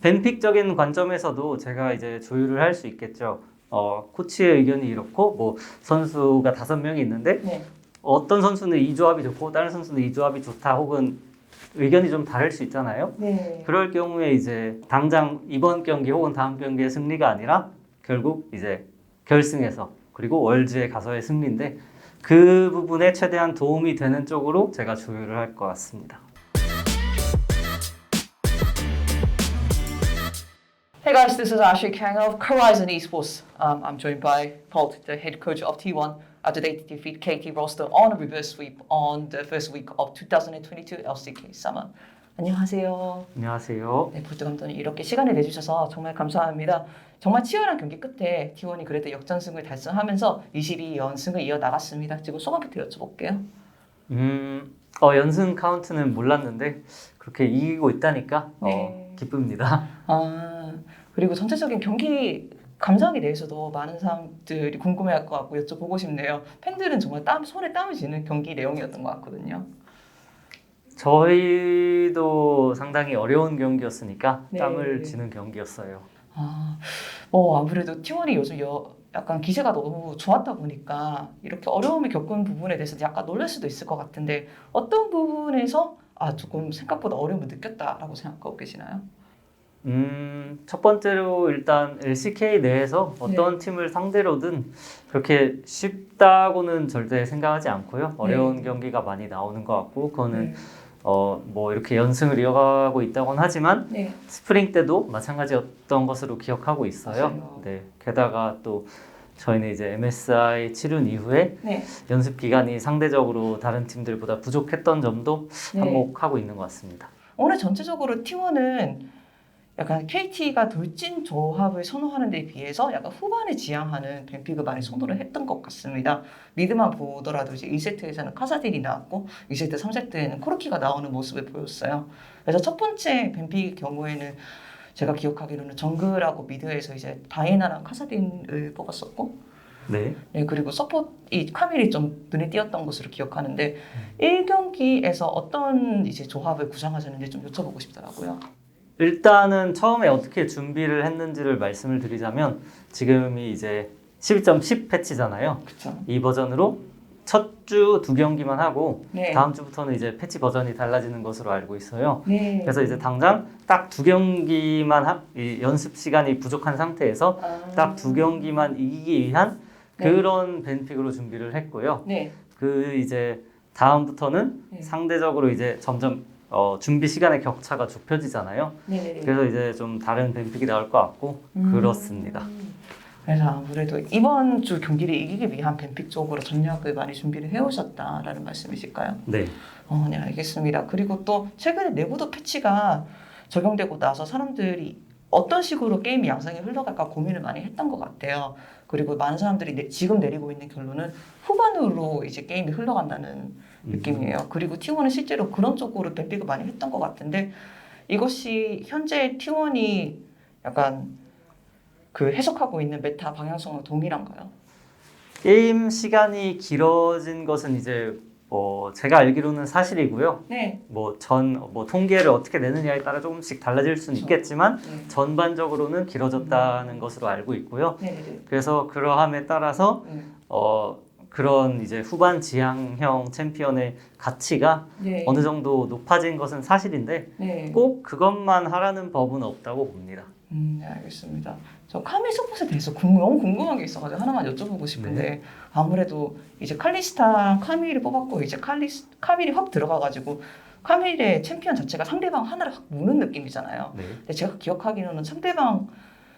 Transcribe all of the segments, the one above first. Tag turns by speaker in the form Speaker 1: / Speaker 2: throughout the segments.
Speaker 1: 벤픽적인 관점에서도 제가 이제 조율을 할 수 있겠죠. 코치의 의견이 이렇고 뭐 선수가 5명이 있는데
Speaker 2: 네.
Speaker 1: 어떤 선수는 이 조합이 좋고 다른 선수는 이 조합이 좋다 혹은 의견이 좀 다를 수 있잖아요.
Speaker 2: 네.
Speaker 1: 그럴 경우에 이제 당장 이번 경기 혹은 다음 경기의 승리가 아니라 결국 이제 결승에서 그리고 월즈에 가서의 승리인데 그 부분에 최대한 도움이 되는 쪽으로 제가 조율을 할 것 같습니다.
Speaker 2: Hey guys, this is Ashley Kang of Horizon Esports. I'm joined by Paul, the head coach of T1. Today to defeat KT roster on a reverse sweep on the first week of 2022 LCK Summer. 안녕하세요.
Speaker 1: 안녕하세요.
Speaker 2: 네, 볼트 감독님 이렇게 시간을 내주셔서 정말 감사합니다. 정말 치열한 경기 끝에 T1이 그래도 역전승을 달성하면서 22연승을 이어나갔습니다. 지금 소감부터 여쭤볼게요.
Speaker 1: 연승 카운트는 몰랐는데 그렇게 이기고 있다니까
Speaker 2: 네.
Speaker 1: 기쁩니다.
Speaker 2: 그리고 전체적인 경기 감상에 대해서도 많은 사람들이 궁금해할 것 같고 여쭤보고 싶네요. 팬들은 정말 손에 땀을 쥐는 경기 내용이었던 것 같거든요.
Speaker 1: 저희도 상당히 어려운 경기였으니까
Speaker 2: 네.
Speaker 1: 땀을 쥐는 경기였어요.
Speaker 2: 아무래도 T1이 요즘 약간 기세가 너무 좋았다 보니까 이렇게 어려움을 겪은 부분에 대해서 약간 놀랄 수도 있을 것 같은데 어떤 부분에서 조금 생각보다 어려움을 느꼈다라고 생각하고 계시나요?
Speaker 1: 첫 번째로 일단 LCK 내에서 어떤
Speaker 2: 네.
Speaker 1: 팀을 상대로든 그렇게 쉽다고는 절대 생각하지 않고요. 어려운
Speaker 2: 네.
Speaker 1: 경기가 많이 나오는 것 같고 그거는
Speaker 2: 네.
Speaker 1: 뭐 이렇게 연승을 이어가고 있다고는 하지만
Speaker 2: 네.
Speaker 1: 스프링 때도 마찬가지였던 것으로 기억하고 있어요.
Speaker 2: 맞아요.
Speaker 1: 네. 게다가 또 저희는 이제 MSI 치른 이후에
Speaker 2: 네.
Speaker 1: 연습 기간이 상대적으로 다른 팀들보다 부족했던 점도
Speaker 2: 네.
Speaker 1: 한몫하고 있는 것 같습니다.
Speaker 2: 오늘 전체적으로 T1은 약간 KT가 돌진 조합을 선호하는 데 비해서 약간 후반에 지향하는 뱀픽을 많이 선호를 했던 것 같습니다. 미드만 보더라도 이제 2세트에서는 카사딘이 나왔고 2세트, 3세트에는 코르키가 나오는 모습을 보였어요. 그래서 첫 번째 뱀픽의 경우에는 제가 기억하기로는 정글하고 미드에서 이제 다이애나랑 카사딘을 뽑았었고
Speaker 1: 네.
Speaker 2: 네, 그리고 서폿이 카밀이 좀 눈에 띄었던 것으로 기억하는데 1경기에서 어떤 이제 조합을 구상하셨는지 좀 여쭤보고 싶더라고요.
Speaker 1: 일단은 처음에 어떻게 준비를 했는지를 말씀을 드리자면 지금이 이제 12.10 패치잖아요.
Speaker 2: 그렇죠.
Speaker 1: 이 버전으로 첫 주 2경기만 하고
Speaker 2: 네.
Speaker 1: 다음 주부터는 이제 패치 버전이 달라지는 것으로 알고 있어요.
Speaker 2: 네.
Speaker 1: 그래서 이제 당장 딱 2경기만 이 연습 시간이 부족한 상태에서 딱 2경기만 이기기 위한
Speaker 2: 네.
Speaker 1: 그런 벤픽으로 준비를 했고요.
Speaker 2: 네.
Speaker 1: 그 이제 다음부터는
Speaker 2: 네.
Speaker 1: 상대적으로 이제 점점 준비 시간의 격차가 좁혀지잖아요.
Speaker 2: 네네네.
Speaker 1: 그래서 이제 좀 다른 벤픽이 나올 것 같고 그렇습니다.
Speaker 2: 그래서 아무래도 이번 주 경기를 이기기 위한 뱀픽 쪽으로 전략을 많이 준비를 해오셨다라는 말씀이실까요?
Speaker 1: 네.
Speaker 2: 네, 알겠습니다. 그리고 또 최근에 내구도 패치가 적용되고 나서 사람들이 어떤 식으로 게임 양상이 흘러갈까 고민을 많이 했던 것 같아요. 그리고 많은 사람들이 지금 내리고 있는 결론은 후반으로 이제 게임이 흘러간다는 느낌이에요. 그리고 T1은 실제로 그런 쪽으로 뱀픽을 많이 했던 것 같은데 이것이 현재 T1이 약간 그 해석하고 있는 메타 방향성과 동일한가요?
Speaker 1: 게임 시간이 길어진 것은 이제 제가 알기로는 사실이고요.
Speaker 2: 네.
Speaker 1: 뭐 통계를 어떻게 내느냐에 따라 조금씩 달라질 수는 있겠지만
Speaker 2: 네.
Speaker 1: 전반적으로는 길어졌다는 것으로 알고 있고요.
Speaker 2: 네네네.
Speaker 1: 그래서 그러함에 따라서 그런 이제 후반 지향형 챔피언의 가치가
Speaker 2: 네.
Speaker 1: 어느 정도 높아진 것은 사실인데
Speaker 2: 네.
Speaker 1: 꼭 그것만 하라는 법은 없다고 봅니다.
Speaker 2: 네, 알겠습니다. 저 카밀 서폿에 대해서 너무 궁금한 게 있어가지고 하나만 여쭤보고 싶은데
Speaker 1: 네.
Speaker 2: 아무래도 이제 칼리스타랑 카밀이 뽑았고 이제 카밀이 확 들어가가지고 카밀의 챔피언 자체가 상대방 하나를 확 무는 느낌이잖아요.
Speaker 1: 네.
Speaker 2: 근데 제가 기억하기로는 상대방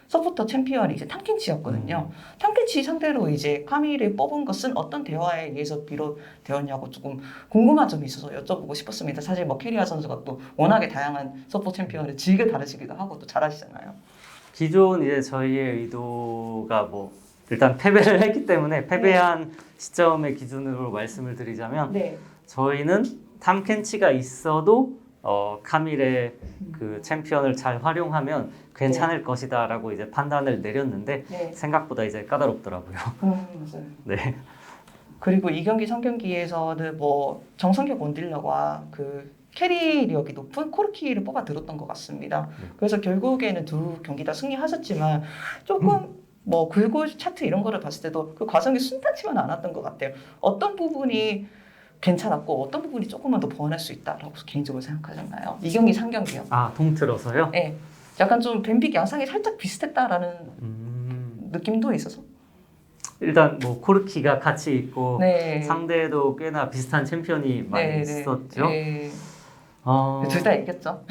Speaker 2: 서포터 챔피언이 이제 탐켄치였거든요. 탐켄치 상대로 이제 카밀을 뽑은 것은 어떤 대화에 의해서 비롯되었냐고 조금 궁금한 점이 있어서 여쭤보고 싶었습니다. 사실 뭐 캐리아 선수가 또 워낙에 다양한 서포터 챔피언을 즐겨 다루시기도 하고 또 잘하시잖아요.
Speaker 1: 기존 이제 저희의 의도가 뭐 일단 패배를 했기 때문에 패배한 시점의 기준으로 말씀을 드리자면
Speaker 2: 네.
Speaker 1: 저희는 탐켄치가 있어도 카밀의 그 챔피언을 잘 활용하면 괜찮을 것이다라고 이제 판단을 내렸는데
Speaker 2: 네.
Speaker 1: 생각보다 이제 까다롭더라고요.
Speaker 2: 맞아요.
Speaker 1: 네.
Speaker 2: 그리고 2경기, 3경기에서는 뭐 정성격 원딜러와 그 캐리력이 높은 코르키를 뽑아 들었던 것 같습니다. 그래서 결국에는 두 경기 다 승리하셨지만 조금 뭐 글골 차트 이런 거를 봤을 때도 그 과정이 순탄치만 않았던 것 같아요. 어떤 부분이 괜찮았고 어떤 부분이 조금만 더 보완할 수 있다라고 개인적으로 생각하셨나요? 2경기, 3경기요.
Speaker 1: 아, 통틀어서요?
Speaker 2: 네. 약간 좀 뱀픽 양상이 살짝 비슷했다라는 느낌도 있어서.
Speaker 1: 일단 뭐 코르키가 같이 있고
Speaker 2: 네.
Speaker 1: 상대도 꽤나 비슷한 챔피언이 많이
Speaker 2: 네, 네.
Speaker 1: 있었죠.
Speaker 2: 네.
Speaker 1: 어,
Speaker 2: 둘 다 이겼죠.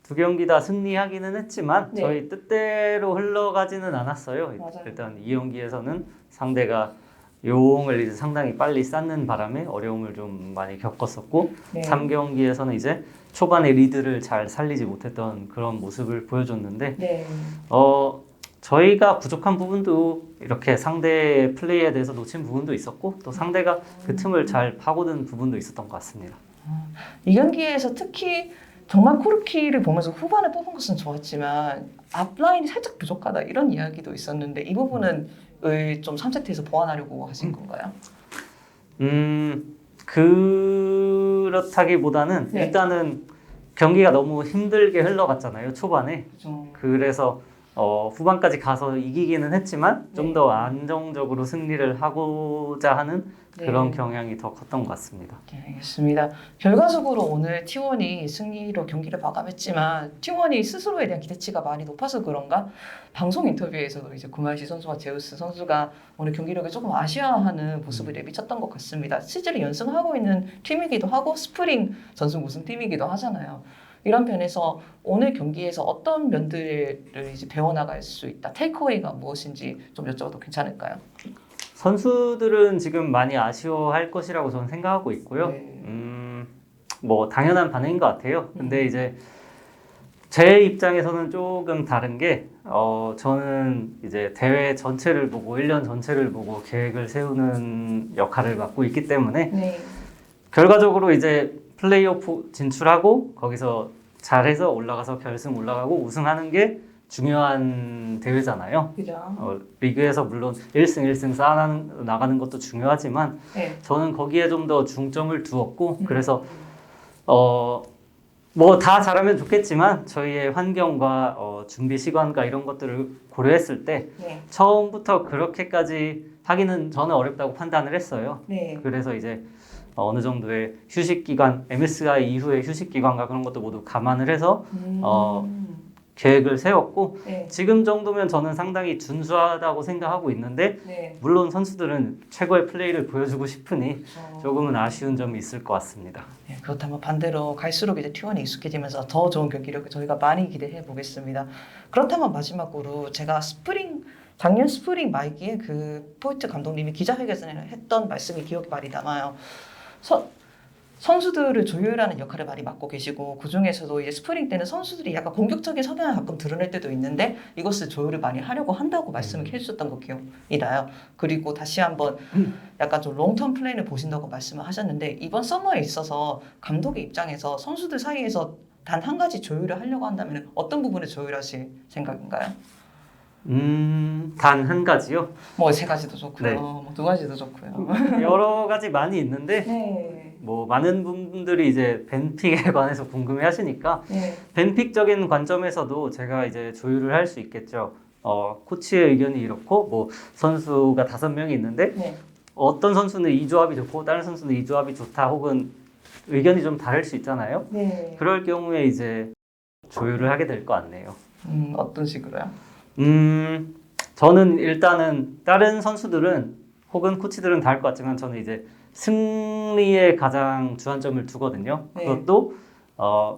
Speaker 1: 두 경기 다 승리하기는 했지만
Speaker 2: 네.
Speaker 1: 저희 뜻대로 흘러가지는 않았어요.
Speaker 2: 맞아요.
Speaker 1: 일단 2경기에서는 상대가 용을 이제 상당히 빨리 쌓는 바람에 어려움을 좀 많이 겪었었고
Speaker 2: 네.
Speaker 1: 3경기에서는 이제 초반에 리드를 잘 살리지 못했던 그런 모습을 보여줬는데
Speaker 2: 네.
Speaker 1: 저희가 부족한 부분도 이렇게 상대의 플레이에 대해서 놓친 부분도 있었고 또 상대가 그 틈을 잘 파고든 부분도 있었던 것 같습니다.
Speaker 2: 이 경기에서 특히 정말 코르키를 보면서 후반에 뽑은 것은 좋았지만 앞라인이 살짝 부족하다 이런 이야기도 있었는데 이 부분은 좀 3세트에서 보완하려고 하신 건가요?
Speaker 1: 그렇다기보다는
Speaker 2: 네.
Speaker 1: 일단은 경기가 너무 힘들게 흘러갔잖아요, 초반에.
Speaker 2: 좀
Speaker 1: 그래서 후반까지 가서 이기기는 했지만
Speaker 2: 네.
Speaker 1: 좀 더 안정적으로 승리를 하고자 하는 그런
Speaker 2: 네.
Speaker 1: 경향이 더 컸던 것 같습니다.
Speaker 2: 네, 알겠습니다. 결과적으로 오늘 T1이 승리로 경기를 마감했지만 T1이 스스로에 대한 기대치가 많이 높아서 그런가 방송 인터뷰에서도 이제 구말시 선수와 제우스 선수가 오늘 경기력을 조금 아쉬워하는 모습을 내비쳤던 것 같습니다. 실제로 연승하고 있는 팀이기도 하고 스프링 전승 우승 팀이기도 하잖아요. 이런 편에서 오늘 경기에서 어떤 면들을 이제 배워나갈 수 있다. 테이크어웨이가 무엇인지 좀 여쭤봐도 괜찮을까요?
Speaker 1: 선수들은 지금 많이 아쉬워할 것이라고 저는 생각하고 있고요.
Speaker 2: 네.
Speaker 1: 뭐 당연한 반응인 것 같아요. 근데 이제 제 입장에서는 조금 다른 게 저는 이제 대회 전체를 보고 1년 전체를 보고 계획을 세우는 역할을 맡고 있기 때문에
Speaker 2: 네.
Speaker 1: 결과적으로 이제 플레이오프 진출하고 거기서 잘해서 올라가서 결승 올라가고 우승하는 게 중요한 대회잖아요.
Speaker 2: 그죠.
Speaker 1: 리그에서 물론 1승 1승 쌓아나가는 것도 중요하지만
Speaker 2: 네.
Speaker 1: 저는 거기에 좀 더 중점을 두었고 그래서 뭐 다 잘하면 좋겠지만 저희의 환경과 준비 시간과 이런 것들을 고려했을 때
Speaker 2: 네.
Speaker 1: 처음부터 그렇게까지 하기는 저는 어렵다고 판단을 했어요.
Speaker 2: 네.
Speaker 1: 그래서 이제 어느 정도의 휴식 기간, MSI 이후의 휴식 기간과 그런 것도 모두 감안을 해서 계획을 세웠고
Speaker 2: 네.
Speaker 1: 지금 정도면 저는 상당히 준수하다고 생각하고 있는데
Speaker 2: 네.
Speaker 1: 물론 선수들은 최고의 플레이를 보여주고 싶으니
Speaker 2: 그렇죠.
Speaker 1: 조금은 아쉬운 점이 있을 것 같습니다.
Speaker 2: 네, 그렇다면 반대로 갈수록 이제 T1이 익숙해지면서 더 좋은 경기력을 저희가 많이 기대해 보겠습니다. 그렇다면 마지막으로 제가 작년 스프링 말기에 그 포이트 감독님이 기자회견을 했던 말씀이 기억에 많이 남아요. 선수들을 조율하는 역할을 많이 맡고 계시고 그 중에서도 이제 스프링 때는 선수들이 약간 공격적인 성향을 가끔 드러낼 때도 있는데 이것을 조율을 많이 하려고 한다고 말씀을 해주셨던 거 기억이 나요. 그리고 다시 한번 약간 좀 롱텀 플랜을 보신다고 말씀을 하셨는데 이번 서머에 있어서 감독의 입장에서 선수들 사이에서 단 한 가지 조율을 하려고 한다면 어떤 부분을 조율하실 생각인가요?
Speaker 1: 단 한 가지요.
Speaker 2: 뭐 세 가지도 좋고요.
Speaker 1: 네.
Speaker 2: 뭐 두 가지도 좋고요.
Speaker 1: 여러 가지 많이 있는데
Speaker 2: 네.
Speaker 1: 뭐 많은 분들이 이제 벤픽에 관해서 궁금해 하시니까
Speaker 2: 네.
Speaker 1: 벤픽적인 관점에서도 제가 이제 조율을 할 수 있겠죠. 코치의 의견이 이렇고 뭐 선수가 5명이 있는데
Speaker 2: 네.
Speaker 1: 어떤 선수는 이 조합이 좋고 다른 선수는 이 조합이 좋다 혹은 의견이 좀 다를 수 있잖아요.
Speaker 2: 네.
Speaker 1: 그럴 경우에 이제 조율을 하게 될 것 같네요.
Speaker 2: 어떤 식으로요?
Speaker 1: 저는 일단은 다른 선수들은 혹은 코치들은 다 할 것 같지만 저는 이제 승리에 가장 주안점을 두거든요.
Speaker 2: 네.
Speaker 1: 그것도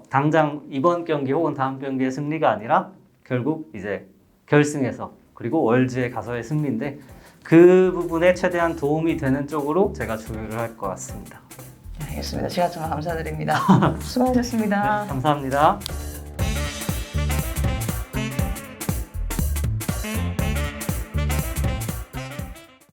Speaker 1: 당장 이번 경기 혹은 다음 경기의 승리가 아니라 결국 이제 결승에서 그리고 월즈에 가서의 승리인데 그 부분에 최대한 도움이 되는 쪽으로 제가 조율을 할 것 같습니다.
Speaker 2: 네, 알겠습니다. 시간 정말 감사드립니다. 수고하셨습니다.
Speaker 1: 네, 감사합니다.